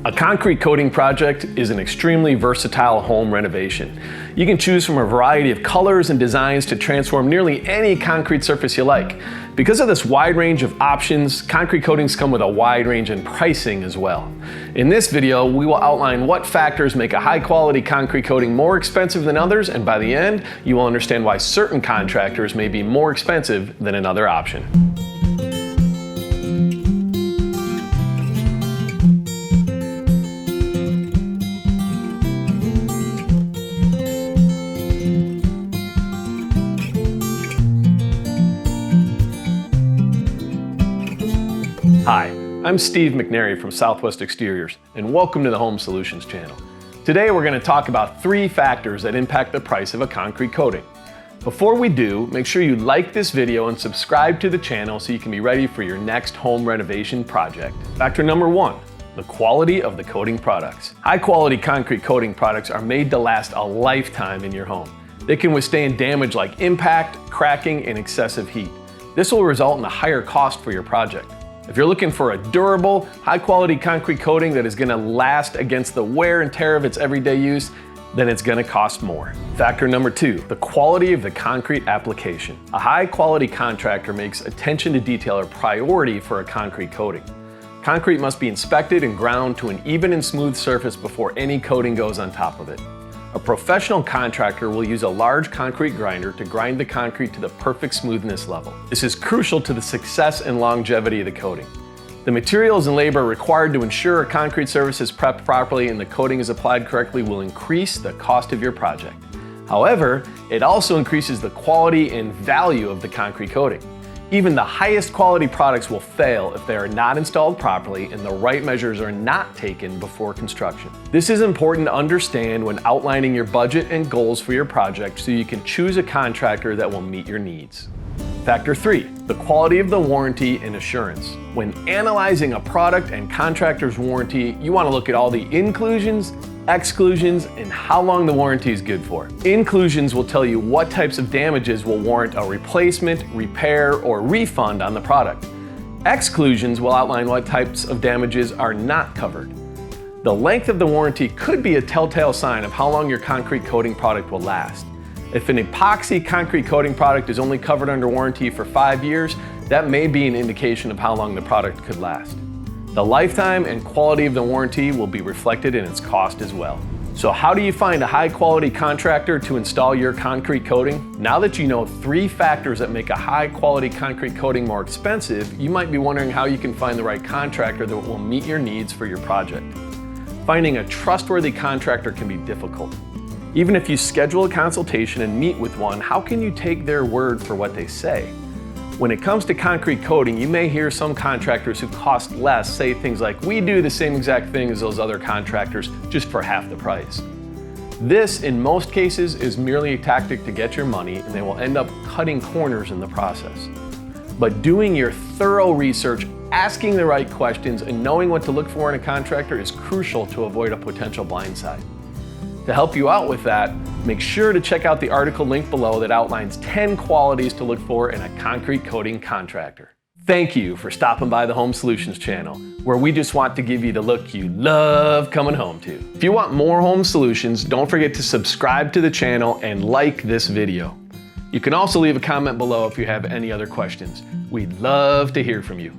A concrete coating project is an extremely versatile home renovation. You can choose from a variety of colors and designs to transform nearly any concrete surface you like. Because of this wide range of options, concrete coatings come with a wide range in pricing as well. In this video, we will outline what factors make a high-quality concrete coating more expensive than others, and by the end, you will understand why certain contractors may be more expensive than another option. Hi, I'm Steve McNary from Southwest Exteriors, and welcome to the Home Solutions channel. Today we're going to talk about 3 factors that impact the price of a concrete coating. Before we do, make sure you like this video and subscribe to the channel so you can be ready for your next home renovation project. Factor number 1, the quality of the coating products. High-quality concrete coating products are made to last a lifetime in your home. They can withstand damage like impact, cracking, and excessive heat. This will result in a higher cost for your project. If you're looking for a durable, high-quality concrete coating that is going to last against the wear and tear of its everyday use, then it's going to cost more. Factor number 2, the quality of the concrete application. A high-quality contractor makes attention to detail a priority for a concrete coating. Concrete must be inspected and ground to an even and smooth surface before any coating goes on top of it. A professional contractor will use a large concrete grinder to grind the concrete to the perfect smoothness level. This is crucial to the success and longevity of the coating. The materials and labor required to ensure a concrete surface is prepped properly and the coating is applied correctly will increase the cost of your project. However, it also increases the quality and value of the concrete coating. Even the highest quality products will fail if they are not installed properly and the right measures are not taken before construction. This is important to understand when outlining your budget and goals for your project so you can choose a contractor that will meet your needs. Factor 3, the quality of the warranty and assurance. When analyzing a product and contractor's warranty, you want to look at all the inclusions, exclusions, and how long the warranty is good for. Inclusions will tell you what types of damages will warrant a replacement, repair, or refund on the product. Exclusions will outline what types of damages are not covered. The length of the warranty could be a telltale sign of how long your concrete coating product will last. If an epoxy concrete coating product is only covered under warranty for 5 years, that may be an indication of how long the product could last. The lifetime and quality of the warranty will be reflected in its cost as well. So how do you find a high-quality contractor to install your concrete coating? Now that you know 3 factors that make a high-quality concrete coating more expensive, you might be wondering how you can find the right contractor that will meet your needs for your project. Finding a trustworthy contractor can be difficult. Even if you schedule a consultation and meet with one, how can you take their word for what they say? When it comes to concrete coating, you may hear some contractors who cost less say things like, "We do the same exact thing as those other contractors, just for half the price." This, in most cases, is merely a tactic to get your money, and they will end up cutting corners in the process. But doing your thorough research, asking the right questions, and knowing what to look for in a contractor is crucial to avoid a potential blindside. To help you out with that, make sure to check out the article linked below that outlines 10 qualities to look for in a concrete coating contractor. Thank you for stopping by the Home Solutions channel, where we just want to give you the look you love coming home to. If you want more home solutions, don't forget to subscribe to the channel and like this video. You can also leave a comment below if you have any other questions. We'd love to hear from you.